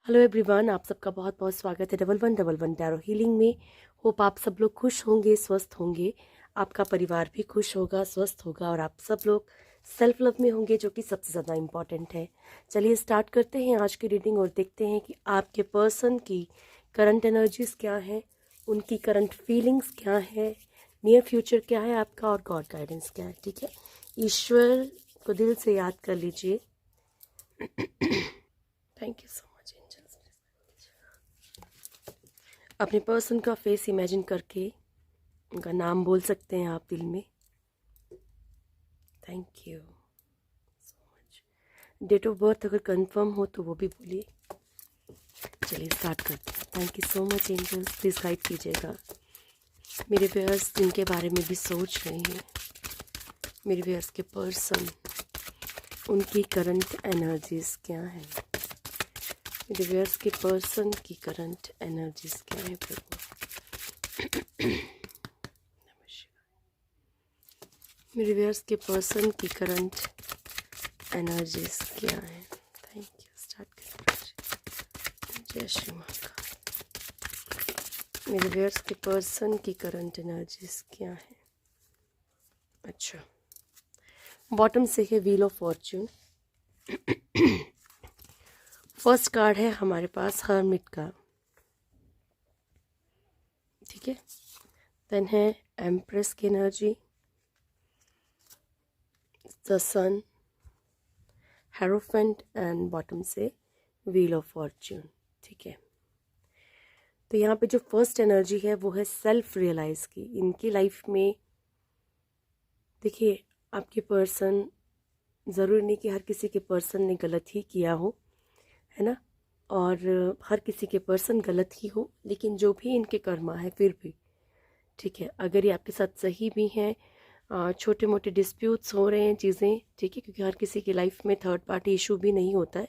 Hello everyone, आप सबका बहुत बहुत स्वागत है डबल वन टैरो हीलिंग में। होप आप सब लोग खुश होंगे, स्वस्थ होंगे, आपका परिवार भी खुश होगा, स्वस्थ होगा और आप सब लोग सेल्फ लव में होंगे, जो कि सबसे ज़्यादा इम्पॉर्टेंट है। चलिए स्टार्ट करते हैं आज की रीडिंग और देखते हैं कि आपके पर्सन की करंट एनर्जीज क्या है, उनकी करंट फीलिंग्स क्या है, नियर फ्यूचर क्या है आपका और गॉड गाइडेंस क्या है। ठीक है, ईश्वर को दिल से याद कर लीजिए। Thank you so much angels. अपने पर्सन का फेस इमेजिन करके उनका नाम बोल सकते हैं आप दिल में। Thank you so much. Date of birth अगर कंफर्म हो तो वो भी बोलिए। चलिए स्टार्ट करते हैं। Thank you so much angels, please guide कीजिएगा मेरे व्यूअर्स जिनके बारे में भी सोच रहे हैं, मेरे व्यूअर्स के पर्सन, उनकी करंट एनर्जीज क्या है, मेरे व्यूअर्स के पर्सन की करंट एनर्जीज क्या है प्रभु। मेरे व्यूअर्स के पर्सन की करंट एनर्जीज क्या है। Thank you. स्टार्ट करें। जय श्री महाकाल। मेरे व्यूअर्स के पर्सन की करंट एनर्जीज क्या है। अच्छा, बॉटम से है wheel of Fortune. First card है हमारे पास हर्मिट का, ठीक है। देन है एम्प्रेस की energy, the sun, hierophant and bottom से व्हील ऑफ फॉर्च्यून, ठीक है। तो यहाँ पे जो फर्स्ट एनर्जी है वो है सेल्फ रियलाइज की। इनकी लाइफ में देखिए, आपके पर्सन, ज़रूरी नहीं कि हर किसी के पर्सन ने गलत ही किया हो, है ना, और हर किसी के पर्सन गलत ही हो, लेकिन जो भी इनके कर्मा है फिर भी ठीक है। अगर ये आपके साथ सही भी हैं, छोटे मोटे डिस्प्यूट्स हो रहे हैं चीज़ें, ठीक है, क्योंकि हर किसी की लाइफ में थर्ड पार्टी इशू भी नहीं होता है।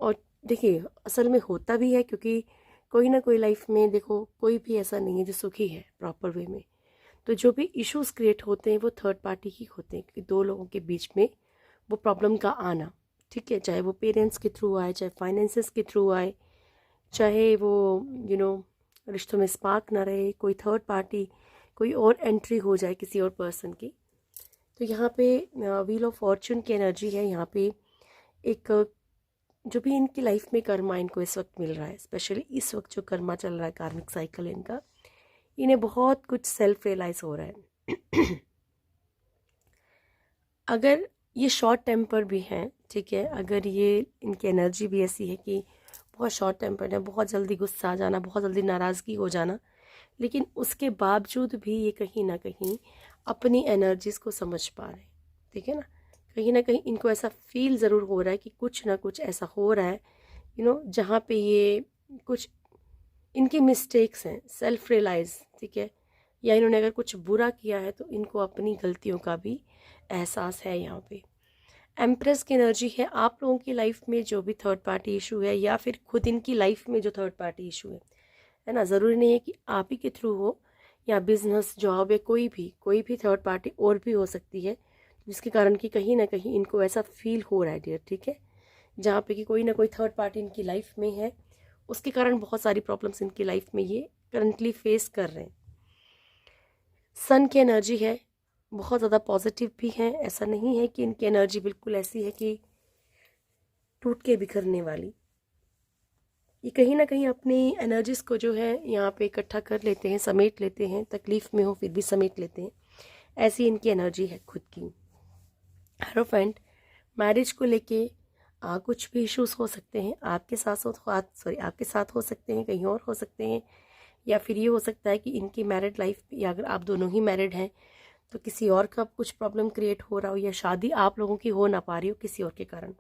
और देखिए, असल में होता भी है, क्योंकि कोई ना कोई लाइफ में, देखो, कोई भी ऐसा नहीं है जो सुखी है प्रॉपर वे में। तो जो भी इश्यूज क्रिएट होते हैं वो थर्ड पार्टी ही होते हैं, क्योंकि दो लोगों के बीच में वो प्रॉब्लम का आना, ठीक है, चाहे वो पेरेंट्स के थ्रू आए, चाहे फाइनेंसेस के थ्रू आए, चाहे वो रिश्तों में स्पार्क ना रहे, कोई थर्ड पार्टी, कोई और एंट्री हो जाए किसी और पर्सन की। तो यहाँ पे व्हील ऑफ फॉर्च्यून की एनर्जी है। यहाँ पे एक जो भी इनकी लाइफ में कर्मा इनको इस वक्त मिल रहा है, स्पेशली इस वक्त जो कर्मा चल रहा है, कार्मिक साइकिल इनका, इन्हें बहुत कुछ सेल्फ रियलाइज हो रहा है। अगर ये शॉर्ट टेम्पर भी हैं, ठीक है, अगर ये इनकी एनर्जी भी ऐसी है कि बहुत शॉर्ट टेम्पर्ड है, बहुत जल्दी गुस्सा आ जाना, बहुत जल्दी नाराज़गी हो जाना, लेकिन उसके बावजूद भी ये कहीं ना कहीं अपनी एनर्जीज को समझ पा रहे हैं, ठीक है ना कहीं इनको ऐसा फील ज़रूर हो रहा है कि कुछ ना कुछ ऐसा हो रहा है, जहाँ पे ये कुछ इनकी मिस्टेक्स हैं, सेल्फ रियलाइज, ठीक है, या इन्होंने अगर कुछ बुरा किया है तो इनको अपनी गलतियों का भी एहसास है। यहाँ पे एम्प्रेस की एनर्जी है। आप लोगों की लाइफ में जो भी थर्ड पार्टी इशू है, या फिर खुद इनकी लाइफ में जो थर्ड पार्टी इशू है ना, ज़रूरी नहीं है कि आप ही के थ्रू हो, या बिजनेस, जॉब, या कोई भी थर्ड पार्टी और भी हो सकती है, जिसके कारण कि कहीं ना कहीं इनको ऐसा फील हो रहा है डियर, ठीक है, जहाँ पे कि कोई ना कोई थर्ड पार्टी इनकी लाइफ में है, उसके कारण बहुत सारी प्रॉब्लम्स इनकी लाइफ में ये करंटली फेस कर रहे हैं। सन की एनर्जी है, बहुत ज़्यादा पॉजिटिव भी है, ऐसा नहीं है कि इनकी एनर्जी बिल्कुल ऐसी है कि टूट के बिखरने वाली। ये कहीं ना कहीं अपनी एनर्जीज को जो है यहाँ पे इकट्ठा कर लेते हैं, समेट लेते हैं, तकलीफ में हो फिर भी समेट लेते हैं, ऐसी इनकी एनर्जी है खुद की। हेरोफेंट, मैरिज को लेके कुछ भी इश्यूज हो सकते हैं, आपके साथ आपके साथ हो सकते हैं, कहीं और हो सकते हैं, या फिर ये हो सकता है कि इनकी मैरिड लाइफ, या अगर आप दोनों ही मैरिड हैं तो किसी और का कुछ प्रॉब्लम क्रिएट हो रहा हो, या शादी आप लोगों की हो ना पा रही हो किसी और के कारण।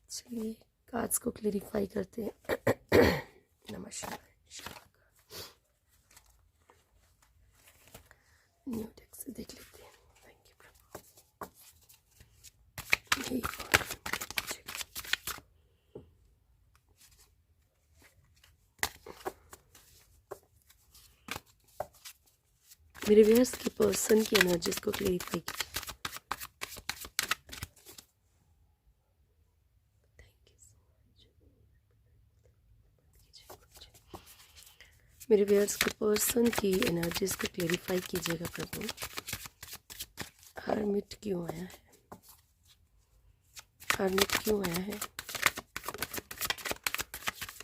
चलिए कार्ड्स को क्लेरिफाई करते हैं। नमस्कार। न्यू डेक से देख लेते हैं। थैंक यू प्रभु। मेरे व्यूअर्स की पर्सन की एनर्जीज को क्लेरिफाई कीजिए। Thank you. मेरे व्यूअर्स के पर्सन की एनर्जीज को क्लेरिफाई कीजिएगा प्रभु। हर्मिट क्यों आया है? हर्मिट क्यों आया है?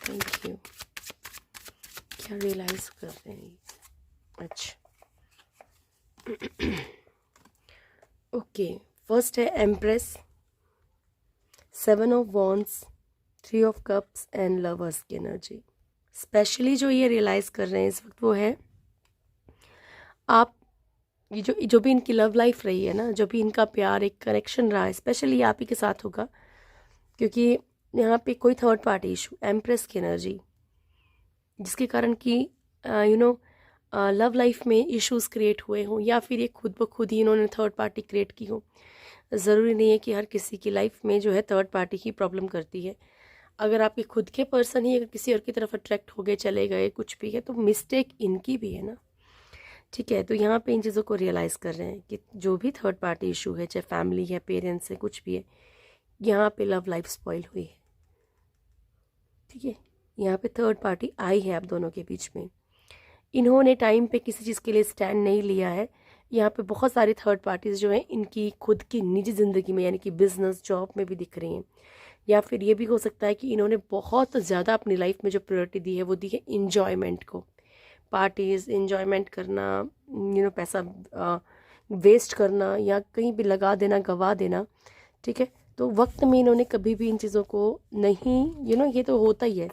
Thank you. क्या रियलाइज कर रहे हैं? अच्छा, ओके। फर्स्ट है empress, 7 of wands, 3 of cups and lovers की एनर्जी। स्पेशली जो ये रियलाइज़ कर रहे हैं इस वक्त वो है आप, ये जो भी इनकी लव लाइफ रही है ना, जो भी इनका प्यार एक कनेक्शन रहा है, स्पेशली आप ही के साथ होगा, क्योंकि यहाँ पे कोई थर्ड पार्टी इशू, एम्प्रेस की एनर्जी, जिसके कारण कि लव लाइफ में इश्यूज क्रिएट हुए हों, या फिर ये खुद ब खुद ही इन्होंने थर्ड पार्टी क्रिएट की हो। ज़रूरी नहीं है कि हर किसी की लाइफ में जो है थर्ड पार्टी ही प्रॉब्लम करती है। अगर आपके खुद के पर्सन ही अगर किसी और की तरफ अट्रैक्ट हो गए, चले गए, कुछ भी है, तो मिस्टेक इनकी भी है ना। ठीक है, तो यहाँ पे इन चीज़ों को रियलाइज़ कर रहे हैं कि जो भी थर्ड पार्टी इशू है, चाहे फैमिली है, पेरेंट्स है, कुछ भी है, यहाँ पे लव लाइफ स्पॉइल हुई है। ठीक है, यहाँ पे थर्ड पार्टी आई है आप दोनों के बीच में। इन्होंने टाइम पे किसी चीज़ के लिए स्टैंड नहीं लिया है। यहाँ पे बहुत सारी थर्ड पार्टीज़ जो हैं इनकी खुद की निजी ज़िंदगी में, यानी कि बिजनेस, जॉब में भी दिख रही हैं। या फिर ये भी हो सकता है कि इन्होंने बहुत ज़्यादा अपनी लाइफ में जो प्रायोरिटी दी है वो दी है इंजॉयमेंट को, पार्टीज़, इंजॉयमेंट करना, पैसा वेस्ट करना या कहीं भी लगा देना, गवा देना। ठीक है, तो वक्त में इन्होंने कभी भी इन चीज़ों को नहीं, ये तो होता ही है।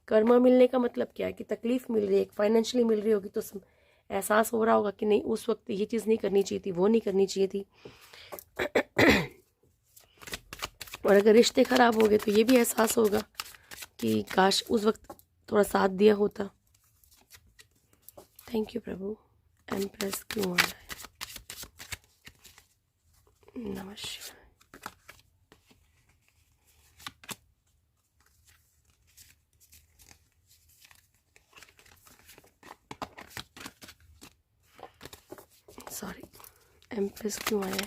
कर्मा मिलने का मतलब क्या है कि तकलीफ मिल रही है, फाइनेंशियली मिल रही होगी तो एहसास हो रहा होगा कि नहीं, उस वक्त ये चीज़ नहीं करनी चाहिए थी, वो नहीं करनी चाहिए थी। और अगर रिश्ते ख़राब हो गए तो ये भी एहसास होगा कि काश उस वक्त थोड़ा साथ दिया होता। Thank you Prabhu. एम्प्रेस क्यों आ रहा है? नमस्कार। सॉरी, एम्प्रेस क्यों आया है?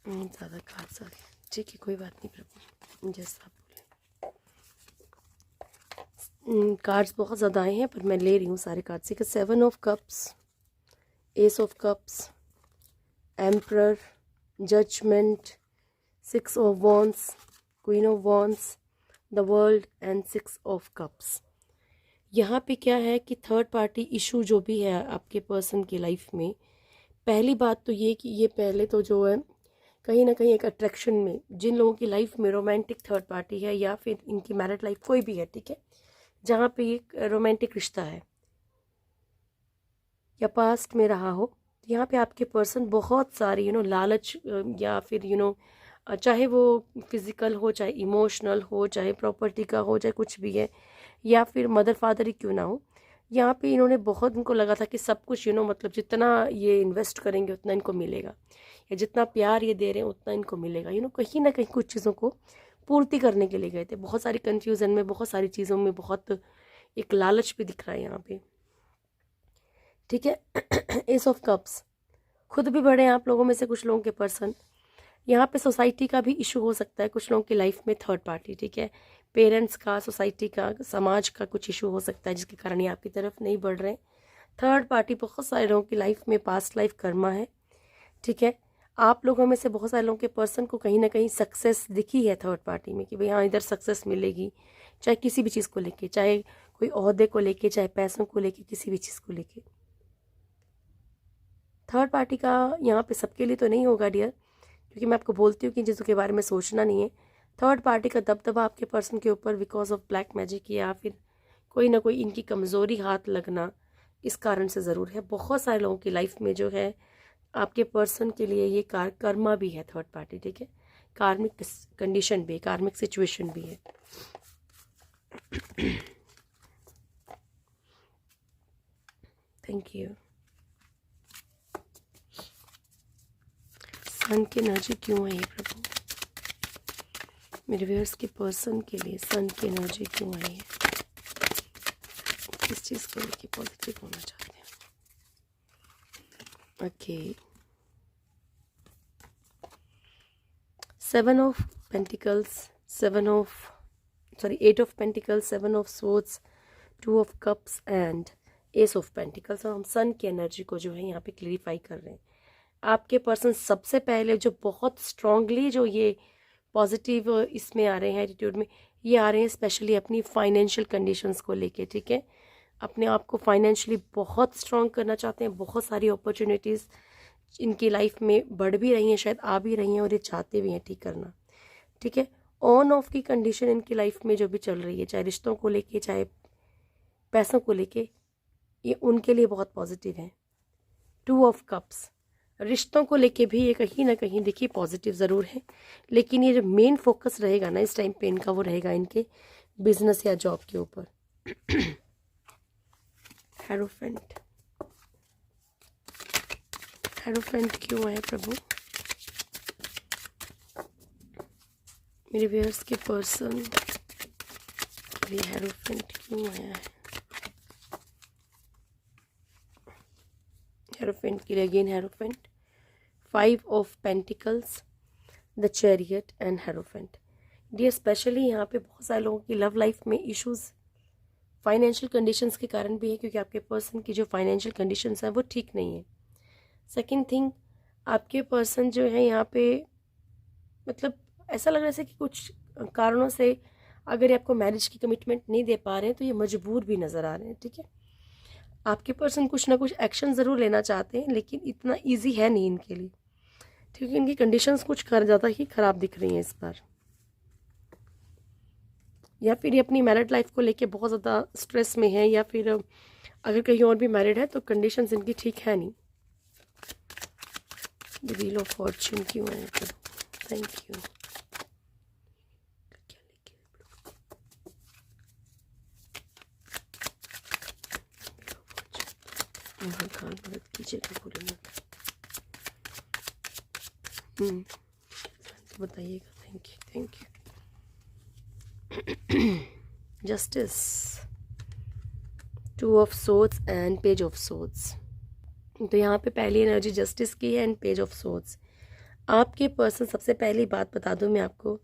ज़्यादा खास आ गया। ठीक है, कोई बात नहीं प्रभु, जैसा आप बोले। कार्ड्स बहुत ज़्यादा आए हैं पर मैं ले रही हूँ सारे कार्ड्स। ठीक है, 7 of cups, ace of cups, emperor, judgement, 6 of wands, queen of wands, the world and 6 of cups. यहाँ पे क्या है कि थर्ड पार्टी इशू जो भी है आपके पर्सन की लाइफ में, पहली बात तो ये कि ये पहले तो जो है कहीं ना कहीं एक अट्रैक्शन में, जिन लोगों की लाइफ में रोमांटिक थर्ड पार्टी है या फिर इनकी मैरिड लाइफ कोई भी है, ठीक है, जहाँ पे एक रोमांटिक रिश्ता है या पास्ट में रहा हो, तो यहाँ पे आपके पर्सन बहुत सारी लालच या फिर चाहे वो फिज़िकल हो, चाहे इमोशनल हो, चाहे प्रॉपर्टी का हो, चाहे कुछ भी है, या फिर मदर फादर ही क्यों ना हो, यहाँ पे इन्होंने बहुत, इनको लगा था कि सब कुछ मतलब जितना ये इन्वेस्ट करेंगे उतना इनको मिलेगा, या जितना प्यार ये दे रहे हैं उतना इनको मिलेगा। कहीं ना कहीं कुछ चीज़ों को पूर्ति करने के लिए गए थे, बहुत सारी कन्फ्यूज़न में, बहुत सारी चीज़ों में बहुत एक लालच भी दिख रहा है यहाँ पे। ठीक है, एस ऑफ कप्स, खुद भी बड़े हैं आप लोगों में से कुछ लोगों के पर्सन। यहाँ पे सोसाइटी का भी इशू हो सकता है कुछ लोगों की लाइफ में, थर्ड पार्टी। ठीक है, पेरेंट्स का, सोसाइटी का, समाज का कुछ इशू हो सकता है जिसके कारण ये आपकी तरफ नहीं बढ़ रहे। थर्ड पार्टी बहुत सारे लोगों की लाइफ में पास्ट लाइफ कर्मा है। ठीक है, आप लोगों में से बहुत सारे लोगों के पर्सन को कहीं ना कहीं सक्सेस दिखी है थर्ड पार्टी में कि भाई हाँ इधर सक्सेस मिलेगी, चाहे किसी भी चीज़ को लेके, चाहे कोई ओहदे को लेके, चाहे पैसों को लेके, किसी भी चीज़ को लेके। थर्ड पार्टी का यहाँ पे सबके लिए तो नहीं होगा डियर, क्योंकि मैं आपको बोलती हूँ कि चीज़ों के बारे में सोचना नहीं है। थर्ड पार्टी का दबदबा आपके पर्सन के ऊपर बिकॉज ऑफ ब्लैक मैजिक या फिर कोई ना कोई इनकी कमज़ोरी हाथ लगना, इस कारण से ज़रूर है। बहुत सारे लोगों की लाइफ में जो है आपके पर्सन के लिए ये कर्मा भी है थर्ड पार्टी। ठीक है, कार्मिक कंडीशन भी है, कार्मिक सिचुएशन भी है। Thank you. सन की एनर्जी क्यों है ये प्रभु? मेरे व्यूअर्स के पर्सन के लिए सन की एनर्जी क्यों आई है? किस चीज़ को लेके पॉजिटिव होना चाहते हैं? Okay, 7 of pentacles, 7 of sorry 8 of pentacles, 7 of swords, 2 of cups and S of pentacles. और हम सन की एनर्जी को जो है यहाँ पे क्लियरिफाई कर रहे हैं। आपके पर्सन सबसे पहले जो बहुत स्ट्रांगली जो ये पॉजिटिव इसमें आ रहे हैं एटीट्यूड में, ये आ रहे हैं स्पेशली अपनी फाइनेंशियल कंडीशंस को लेके, ठीक है। अपने आप को फाइनेंशियली बहुत स्ट्रांग करना चाहते हैं। बहुत सारी अपॉर्चुनिटीज़ इनकी लाइफ में बढ़ भी रही हैं, शायद आ भी रही हैं, और ये चाहते भी हैं ठीक करना, ठीक है। ऑन ऑफ की कंडीशन इनकी लाइफ में जो भी चल रही है, चाहे रिश्तों को लेके चाहे पैसों को लेके, ये उनके लिए बहुत पॉजिटिव है। 2 ऑफ कप्स, रिश्तों को लेके भी ये कहीं ना कहीं देखिए पॉजिटिव ज़रूर है, लेकिन ये जो मेन फोकस रहेगा ना इस टाइम पे इनका, वो रहेगा इनके बिजनेस या जॉब के ऊपर। हेरोफेंट, हेरोफेंट क्यों है प्रभु? मेरे व्यूअर्स के पर्सन के लिए हेरोफेंट क्यों है? हेरोफेंट के लिए again hierophant, 5 of pentacles, the chariot and hierophant. Dear specially यहाँ पे बहुत सारे लोगों की लव लाइफ में इश्यूज फाइनेंशियल कंडीशंस के कारण भी है, क्योंकि आपके पर्सन की जो फाइनेंशियल कंडीशंस हैं वो ठीक नहीं है। सेकंड थिंग, आपके पर्सन जो है यहाँ पे मतलब ऐसा लग रहा है कि कुछ कारणों से अगर ये आपको मैरिज की कमिटमेंट नहीं दे पा रहे हैं तो ये मजबूर भी नज़र आ रहे हैं, ठीक है। आपके पर्सन कुछ ना कुछ एक्शन ज़रूर लेना चाहते हैं, लेकिन इतना ईजी है नहीं इनके लिए, क्योंकि इनकी कंडीशंस कुछ ज़्यादा ही ख़राब दिख रही हैं इस बार। या फिर ये अपनी मैरिड लाइफ को लेके बहुत ज़्यादा स्ट्रेस में है, या फिर अगर कहीं और भी मैरिड है तो कंडीशंस इनकी ठीक है नहीं। द व्हील ऑफ फॉर्च्यून क्यों है? Thank you. महाकाल मदद कीजिएगा पूरे में, बताइएगा। Thank you, thank you. Justice, 2 of swords and page of swords. तो यहाँ पे पहली एनर्जी जस्टिस की है एंड पेज ऑफ सोर्ड्स। आपके पर्सन, सबसे पहली बात बता दूँ मैं आपको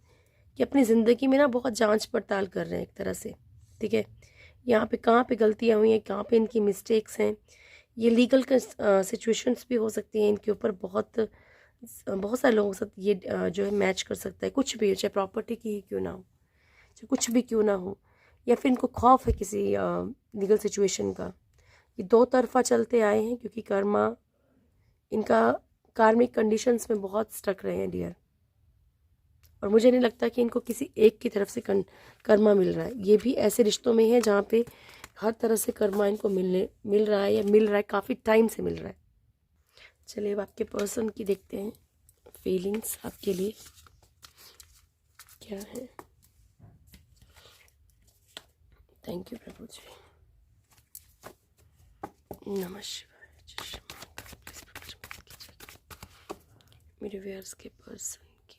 कि अपनी ज़िंदगी में ना बहुत जांच पड़ताल कर रहे हैं एक तरह से, ठीक है। यहाँ पे कहाँ पे गलतियाँ हुई हैं, कहाँ पे इनकी मिस्टेक्स हैं, ये लीगल सिचुएशंस भी हो सकती हैं इनके ऊपर। बहुत सारे लोगों के साथ ये जो है मैच कर सकता है, कुछ भी, चाहे प्रॉपर्टी की ही क्यों ना हो, चाहे कुछ भी क्यों ना हो, या फिर इनको खौफ है किसी लीगल सिचुएशन का। ये 2 तरफा चलते आए हैं, क्योंकि कर्मा इनका कार्मिक कंडीशंस में बहुत स्टक रहे हैं डियर। और मुझे नहीं लगता कि इनको किसी एक की तरफ से कर्मा मिल रहा है। ये भी ऐसे रिश्तों में है जहाँ पे हर तरह से कर्मा इनको मिल रहा है, या मिल रहा है, काफ़ी टाइम से मिल रहा है। चलिए अब आपके पर्सन की देखते हैं फीलिंग्स आपके लिए क्या है। थैंक यू प्रभु जी। नमः शिवाय, जय श्री महाकाल। मेरे व्यूअर्स के पर्सन की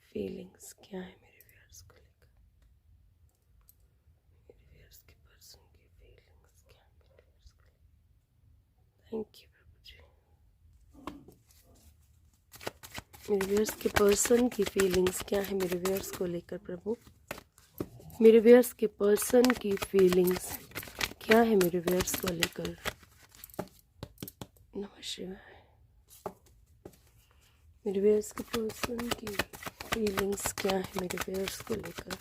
फीलिंग्स क्या है मेरे व्यूअर्स को लेकर? मेरे व्यूअर्स के पर्सन की फीलिंग्स क्या है मेरे व्यूअर्स को लेकर? थैंक यू प्रभु जी। मेरे व्यूअर्स के पर्सन की फीलिंग्स क्या है मेरे व्यूअर्स को लेकर प्रभु? मेरे व्यूअर्स के पर्सन की फीलिंग्स क्या है मेरे व्यूअर्स को लेकर? नमः शिवाय। मेरे व्यूअर्स के पर्सन की फीलिंग्स क्या है मेरे व्यूअर्स को लेकर?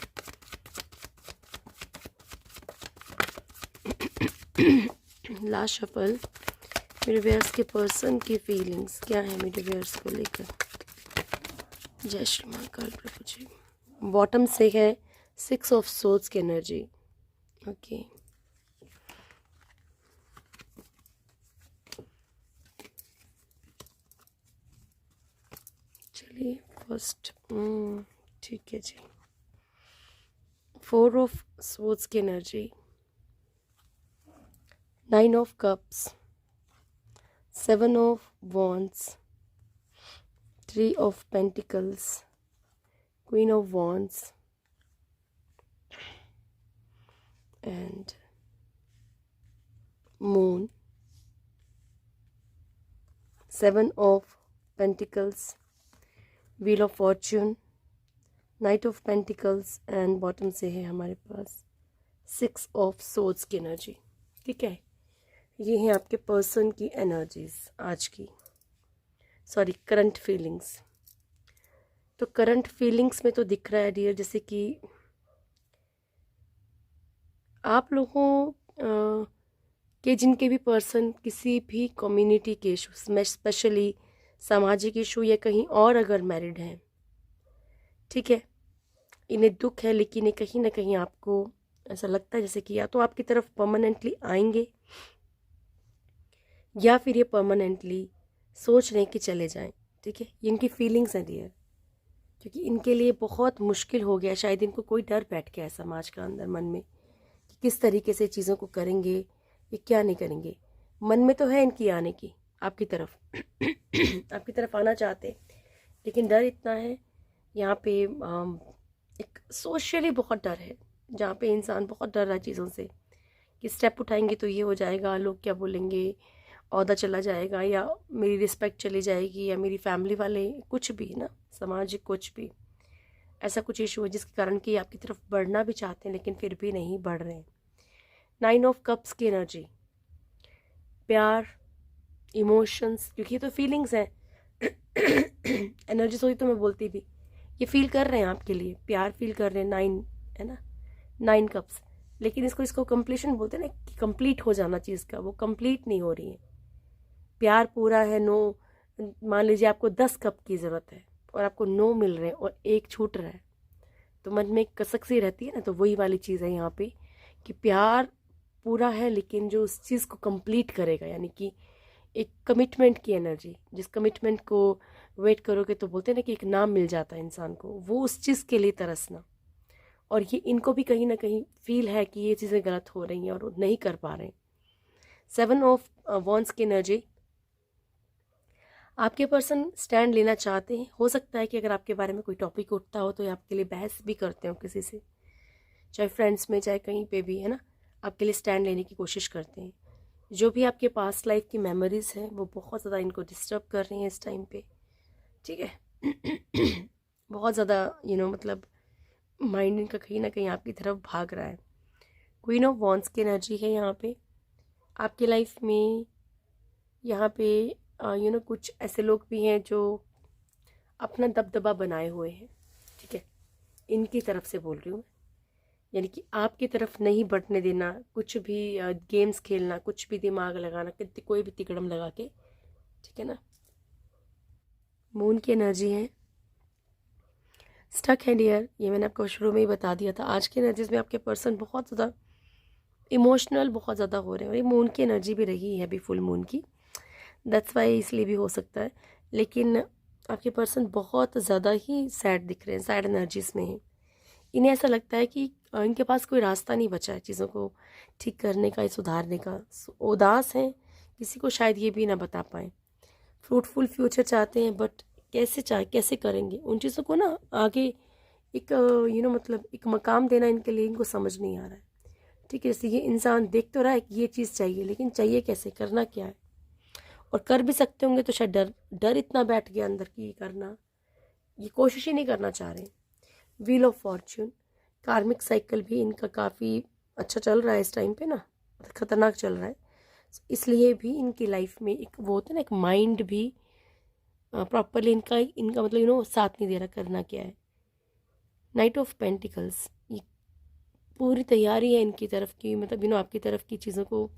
Last shuffle. मेरे व्यूअर्स के पर्सन की फीलिंग्स क्या है मेरे व्यूअर्स को लेकर? जय श्री महाकाल प्रभु जी। बॉटम से है 6 ऑफ सोर्ड्स की एनर्जी, ओके। चलिए फर्स्ट, ठीक है जी। 4 ऑफ सोर्ड्स की energy, 9 of cups, 7 of wands, 3 of pentacles, queen of wands and moon, 7 of pentacles, wheel of fortune, night of pentacles and bottom से है हमारे पास 6 ऑफ सोर्ड्स की energy. ठीक है, ये है आपके पर्सन की एनर्जीज आज की, सॉरी करंट फीलिंग्स। तो करंट फीलिंग्स में तो दिख रहा है डियर, जैसे कि आप लोगों के जिनके भी पर्सन किसी भी कम्युनिटी के इशूज में, स्पेशली सामाजिक इशू या कहीं और अगर मैरिड हैं, ठीक है, इन्हें दुख है, लेकिन ये कहीं ना कहीं आपको ऐसा लगता है जैसे कि या तो आपकी तरफ परमानेंटली आएंगे या फिर ये परमानेंटली सोच रहे हैं कि चले जाएं। ठीक है, ये इनकी फीलिंग्स हैं डियर, क्योंकि इनके लिए बहुत मुश्किल हो गया, शायद इनको कोई डर बैठ गया है समाज का अंदर मन में कि किस तरीके से चीज़ों को करेंगे, ये क्या नहीं करेंगे। मन में तो है इनकी आने की आपकी तरफ आपकी तरफ आना चाहते, लेकिन डर इतना है यहाँ पे। एक सोशली बहुत डर है, जहाँ पे इंसान बहुत डर रहा है चीज़ों से कि स्टेप उठाएंगे तो ये हो जाएगा, लोग क्या बोलेंगे, ओहदा चला जाएगा, या मेरी रिस्पेक्ट चली जाएगी, या मेरी फैमिली वाले, कुछ भी ना, सामाजिक कुछ भी ऐसा कुछ इशू है जिसके कारण कि आपकी तरफ बढ़ना भी चाहते हैं लेकिन फिर भी नहीं बढ़ रहे हैं। 9 ऑफ कप्स की एनर्जी, प्यार, इमोशंस, क्योंकि ये तो फीलिंग्स हैं एनर्जी सोई तो मैं बोलती भी, ये फील कर रहे हैं आपके लिए, प्यार फील कर रहे हैं। 9 है ना, 9 कप्स, लेकिन इसको कंप्लीशन बोलते हैं ना, कि कंप्लीट हो जाना चीज़ का, वो कंप्लीट नहीं हो रही है। प्यार पूरा है, नो, मान लीजिए आपको 10 कप की ज़रूरत है और आपको 9 मिल रहे हैं और 1 छूट रहा है, तो मन में एक कसक सी रहती है ना। तो वही वाली चीज़ है यहाँ पे कि प्यार पूरा है, लेकिन जो उस चीज़ को कंप्लीट करेगा, यानी कि एक कमिटमेंट की एनर्जी, जिस कमिटमेंट को वेट करोगे तो बोलते हैं ना कि एक नाम मिल जाता है इंसान को, वो उस चीज़ के लिए तरसना। और ये इनको भी कहीं ना कहीं फील है कि ये चीज़ें गलत हो रही हैं और वो नहीं कर पा रहे हैं। 7 ऑफ वॉन्ड्स की एनर्जी, आपके पर्सन स्टैंड लेना चाहते हैं। हो सकता है कि अगर आपके बारे में कोई टॉपिक उठता हो तो ये आपके लिए बहस भी करते हो किसी से, चाहे फ्रेंड्स में चाहे कहीं पे भी, है ना, आपके लिए स्टैंड लेने की कोशिश करते हैं। जो भी आपके पास्ट लाइफ की मेमोरीज हैं वो बहुत ज़्यादा इनको डिस्टर्ब कर रही हैं इस टाइम पे। ठीक है बहुत ज़्यादा मतलब माइंड इनका कहीं ना कहीं आपकी तरफ भाग रहा है। क्वीन ऑफ वॉन्ड्स की एनर्जी है यहाँ पे आपकी लाइफ में। यहाँ पे कुछ ऐसे लोग भी हैं जो अपना दबदबा बनाए हुए हैं। ठीक है, इनकी तरफ से बोल रही हूँ, यानी कि आपकी तरफ नहीं बढ़ने देना, कुछ भी गेम्स खेलना, कुछ भी दिमाग लगाना, कोई भी तिकड़म लगा के। ठीक है ना, मून की एनर्जी है, स्टक है डियर, ये मैंने आपको शुरू में ही बता दिया था। आज की एनर्जीज में आपके पर्सन बहुत ज़्यादा इमोशनल बहुत ज़्यादा हो रहे हैं, और ये मून की एनर्जी भी रही है अभी फुल मून की, दैट्स वाई, इसलिए भी हो सकता है। लेकिन आपके पर्सन बहुत ज़्यादा ही सैड दिख रहे हैं, सैड एनर्जीज में हैं। इन्हें ऐसा लगता है कि इनके पास कोई रास्ता नहीं बचा है चीज़ों को ठीक करने का, सुधारने का। उदास हैं, किसी को शायद ये भी ना बता पाएँ। फ्रूटफुल फ्यूचर चाहते हैं, बट कैसे करेंगे उन चीज़ों को ना आगे, एक मतलब एक मकाम देना इनके लिए इनको समझ नहीं आ रहा है। ठीक है, जैसे ये इंसान देख तो रहा है कि ये चीज़ चाहिए, लेकिन चाहिए कैसे, करना क्या है, और कर भी सकते होंगे तो शायद डर इतना बैठ गया अंदर कि ये करना, ये कोशिश ही नहीं करना चाह रहे। व्हील ऑफ फॉर्च्यून, कार्मिक साइकिल भी इनका काफ़ी अच्छा चल रहा है इस टाइम पे ना, खतरनाक चल रहा है, इसलिए भी इनकी लाइफ में एक वो होता है ना, एक माइंड भी प्रॉपरली इनका मतलब साथ नहीं दे रहा, करना क्या है। नाइट ऑफ पेंटिकल्स, ये पूरी तैयारी है इनकी तरफ की, मतलब आपकी तरफ की चीज़ों को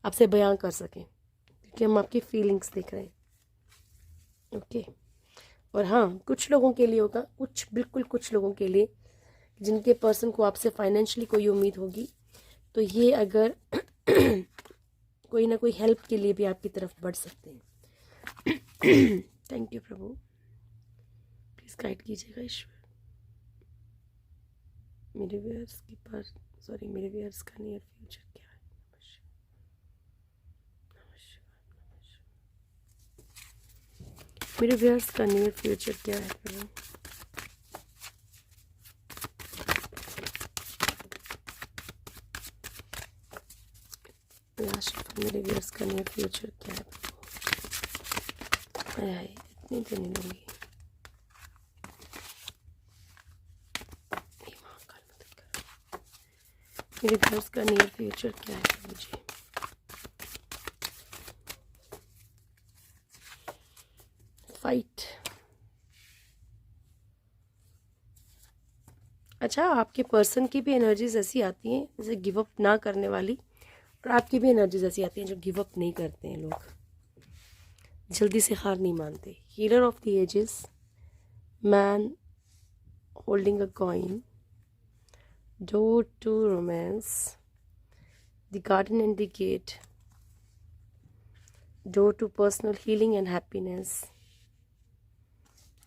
आपसे बयां कर सकें, क्योंकि हम आपकी फीलिंग्स देख रहे हैं। ओके, और हाँ, कुछ लोगों के लिए होगा, बिल्कुल कुछ लोगों के लिए जिनके पर्सन को आपसे फाइनेंशियली कोई उम्मीद होगी, तो ये अगर कोई ना कोई हेल्प के लिए भी आपकी तरफ बढ़ सकते हैं। Thank you Prabhu, please guide कीजिएगा ईश्वर। मेरे व्यूअर्स का नियर फ्यूचर क्या है? मेरे व्यूअर्स का नियर फ्यूचर क्या है प्रभु? मेरे व्यूअर्स का नियर फ्यूचर क्या है प्रभु? इतनी तो नहीं होगी। यूनिवर्स का नियर फ्यूचर क्या है मुझे? फाइट। अच्छा, आपके पर्सन की भी एनर्जीज ऐसी आती हैं जैसे गिव अप ना करने वाली, और आपकी भी एनर्जीज ऐसी आती हैं जो गिव अप नहीं करते हैं, लोग जल्दी से हार नहीं मानते। Healer of the ages, man holding a coin, door to romance, the garden and the gate, door to personal healing and happiness,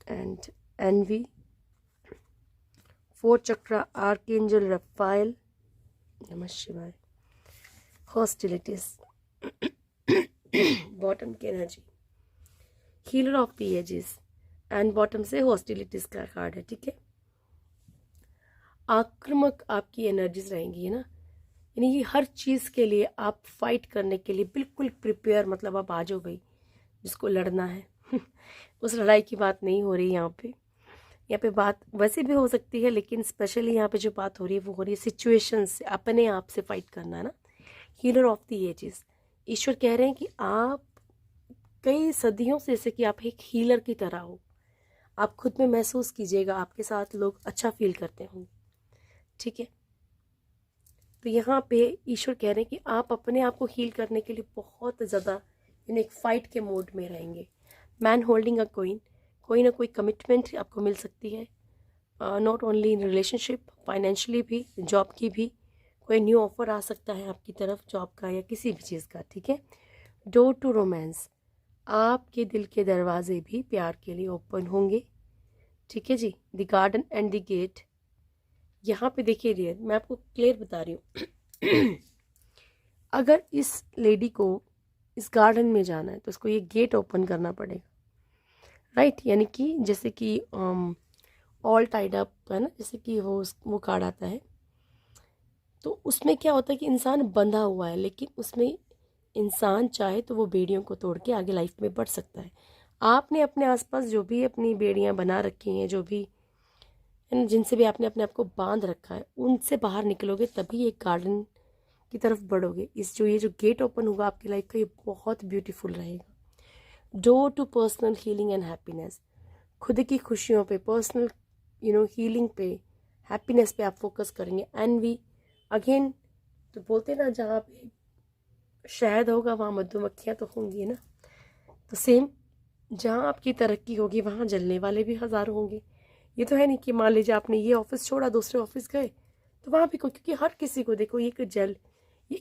and envy, fourth chakra archangel Raphael, Namah Shivaya, hostilities, bottom की energy, healer of the ages and bottom से hostilities का card है, ठीक है। आक्रामक आपकी energies रहेंगी, है ना, यानी कि हर चीज़ के लिए आप फाइट करने के लिए बिल्कुल प्रिपेयर, मतलब आप आ जाओ भाई, जिसको लड़ना है उस लड़ाई की बात नहीं हो रही यहाँ पे बात वैसे भी हो सकती है, लेकिन स्पेशली यहाँ पे जो बात हो रही है वो हो रही है सिचुएशन से, अपने आप से फाइट करना, है ना। हीलर ऑफ द एजेस, ईश्वर कह रहे हैं कि आप कई सदियों से, जैसे कि आप एक हीलर की तरह हो, आप खुद में महसूस कीजिएगा, आपके साथ लोग अच्छा फील करते होंगे, ठीक है। तो यहाँ पे ईश्वर कह रहे हैं कि आप अपने आप को हील करने के लिए बहुत ज़्यादा एक फाइट के मोड में रहेंगे। मैन होल्डिंग अ कॉइन, कोई ना कोई कमिटमेंट आपको मिल सकती है, not only in relationship, financially भी, जॉब की भी, कोई न्यू ऑफर आ सकता है आपकी तरफ जॉब का या किसी भी चीज़ का, ठीक है। डोर टू रोमांस, आपके दिल के दरवाजे भी प्यार के लिए ओपन होंगे, ठीक है जी। The garden and the gate, यहाँ पे देखिए डियर, मैं आपको क्लियर बता रही हूँ अगर इस लेडी को इस गार्डन में जाना है तो उसको ये गेट ओपन करना पड़ेगा, राइट। यानी कि जैसे कि ऑल टाइड अप है ना, जैसे कि वो कार्ड आता है, तो उसमें क्या होता है कि इंसान बंधा हुआ है, लेकिन उसमें इंसान चाहे तो वो बेड़ियों को तोड़ के आगे लाइफ में बढ़ सकता है। आपने अपने आसपास जो भी अपनी बेड़ियां बना रखी हैं, जो भी जिनसे भी आपने अपने आप को बांध रखा है, उनसे बाहर निकलोगे तभी एक गार्डन की तरफ बढ़ोगे। ये जो गेट ओपन होगा आपकी लाइफ का, ये बहुत ब्यूटीफुल रहेगा। Door to personal healing and happiness, खुद की खुशियों पे, पर्सनल हीलिंग पे, हैप्पीनेस पे आप फोकस करेंगे। एनवी अगेन, तो बोलते ना जहाँ पे शहद होगा वहाँ मधुमक्खियाँ तो होंगी ना, तो सेम जहाँ आपकी तरक्की होगी वहाँ जलने वाले भी हज़ारों होंगे। ये तो है नहीं कि मान लीजिए आपने ये ऑफिस छोड़ा दूसरे ऑफिस गए तो वहाँ भी क्योंकि हर किसी को देखो ये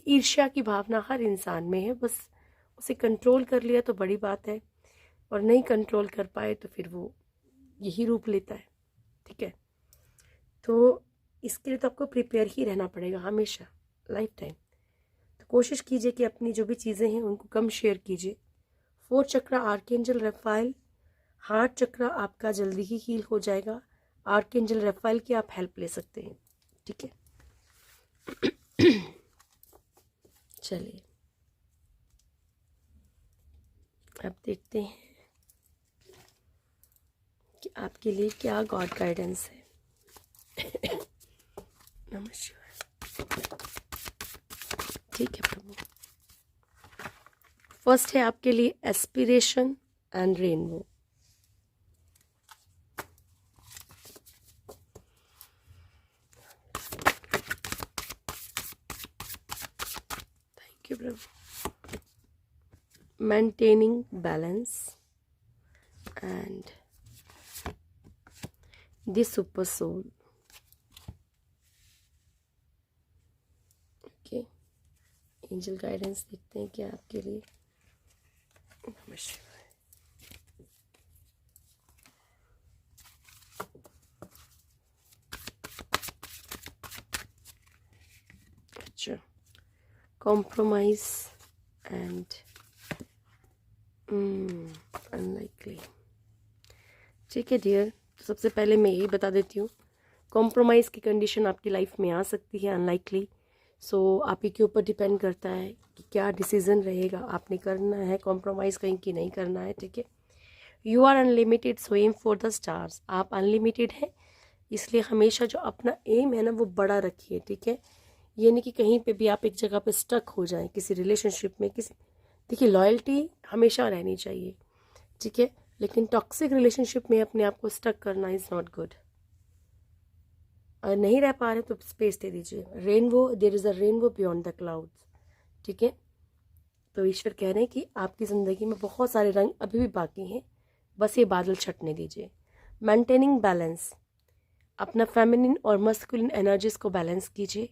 ईर्ष्या की भावना हर इंसान में है, बस उसे कंट्रोल कर लिया तो बड़ी बात है, और नहीं कंट्रोल कर पाए तो फिर वो यही रूप लेता है, ठीक है। तो इसके लिए तो आपको प्रिपेयर ही रहना पड़ेगा हमेशा, लाइफ टाइम। तो कोशिश कीजिए कि अपनी जो भी चीज़ें हैं उनको कम शेयर कीजिए। फोर्थ चक्र आर्कएंजल रफाइल, हार्ट चक्र आपका जल्दी ही हील हो जाएगा। आर्कएंजल रफाइल की आप हेल्प ले सकते हैं, ठीक है। चलिए अब देखते हैं कि आपके लिए क्या गॉड गाइडेंस है। नमस्कार, ठीक है प्रभु। फर्स्ट है आपके लिए aspiration and rainbow. Thank you Prabhu. maintaining balance and the super soul, okay. Angel guidance देखते हैं क्या आपके लिए। नमस्कार। अच्छा, कॉम्प्रोमाइज एंड अनलाइकली, ठीक है डियर। तो सबसे पहले मैं यही बता देती हूँ, कॉम्प्रोमाइज़ की कंडीशन आपकी लाइफ में आ सकती है, अनलाइकली। सो आप ही के ऊपर डिपेंड करता है कि क्या डिसीज़न रहेगा, आपने करना है कॉम्प्रोमाइज़ कहीं की नहीं करना है, ठीक है। You are unlimited, so aim for the stars, आप अनलिमिटेड हैं, इसलिए हमेशा जो अपना एम है ना वो बड़ा रखिए, ठीक है। ये नहीं कि कहीं पे भी आप एक जगह पे स्टक हो जाएं किसी रिलेशनशिप में। किसी, देखिए लॉयल्टी हमेशा रहनी चाहिए, ठीक है, लेकिन टॉक्सिक रिलेशनशिप में अपने आप को स्टक करना इज़ नॉट गुड। अगर नहीं रह पा रहे तो स्पेस दे दीजिए। Rainbow, there is a rainbow beyond the clouds, ठीक है। तो ईश्वर कह रहे हैं कि आपकी ज़िंदगी में बहुत सारे रंग अभी भी बाकी हैं, बस ये बादल छटने दीजिए। मेंटेनिंग बैलेंस, अपना फेमिनिन और मस्कुलिन एनर्जीज को बैलेंस कीजिए,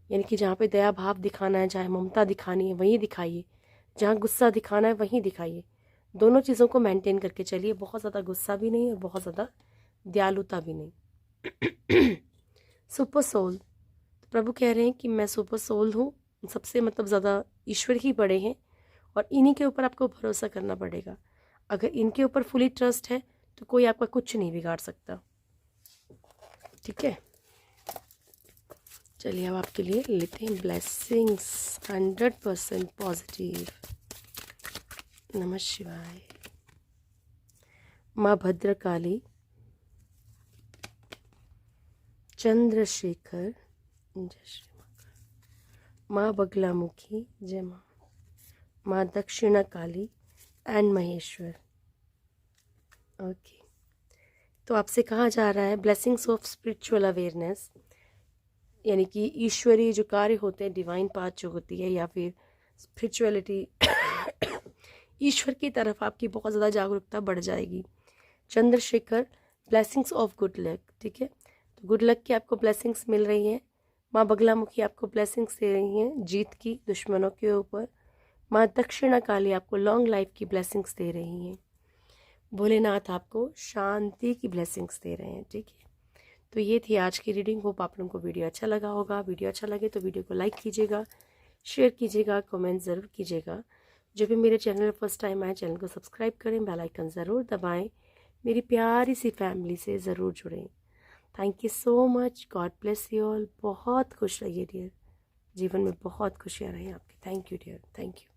यानी कि जहाँ पे दया भाव दिखाना है, जहाँ ममता दिखानी है वहीं दिखाइए, जहाँ गुस्सा दिखाना है वहीं दिखाइए। दोनों चीज़ों को मेंटेन करके चलिए, बहुत ज़्यादा गुस्सा भी नहीं और बहुत ज़्यादा दयालुता भी नहीं। सुपर सोल, तो प्रभु कह रहे हैं कि मैं सुपर सोल हूँ, सबसे मतलब ज़्यादा ईश्वर ही बड़े हैं और इन्हीं के ऊपर आपको भरोसा करना पड़ेगा। अगर इनके ऊपर फुली ट्रस्ट है तो कोई आपका कुछ नहीं बिगाड़ सकता, ठीक है। चलिए अब आपके लिए लेते हैं ब्लेसिंग्स 100% पॉजिटिव। नमः शिवाय। माँ भद्रकाली, चंद्रशेखर, जय श्री माँ बगलामुखी, जय माँ, माँ दक्षिणा काली एंड महेश्वर। ओके, तो आपसे कहा जा रहा है ब्लेसिंग्स ऑफ स्पिरिचुअल अवेयरनेस, यानी कि ईश्वरीय जो कार्य होते हैं, डिवाइन पाथ जो होती है या फिर स्पिरिचुअलिटी, ईश्वर की तरफ आपकी बहुत ज़्यादा जागरूकता बढ़ जाएगी। Chandrashekhar, blessings of good luck, ठीक है, तो गुड लक की आपको ब्लेसिंग्स मिल रही हैं। माँ बगलामुखी आपको ब्लेसिंग्स दे रही हैं जीत की दुश्मनों के ऊपर। माँ दक्षिणा काली आपको लॉन्ग लाइफ की ब्लेसिंग्स दे रही हैं। भोलेनाथ आपको शांति की ब्लेसिंग्स दे रहे हैं, ठीक है। तो ये थी आज की रीडिंग। होप आप लोगों को वीडियो अच्छा लगा होगा। वीडियो अच्छा लगे तो वीडियो को लाइक कीजिएगा, शेयर कीजिएगा, कमेंट ज़रूर कीजिएगा। जो भी मेरे चैनल पर फर्स्ट टाइम आए, चैनल को सब्सक्राइब करें, बेल आइकन ज़रूर दबाएं, मेरी प्यारी सी फैमिली से ज़रूर जुड़ें। Thank you so much, God bless you all. बहुत खुश रहिए डियर, जीवन में बहुत खुशियाँ रहें आपकी। Thank you dear, thank you.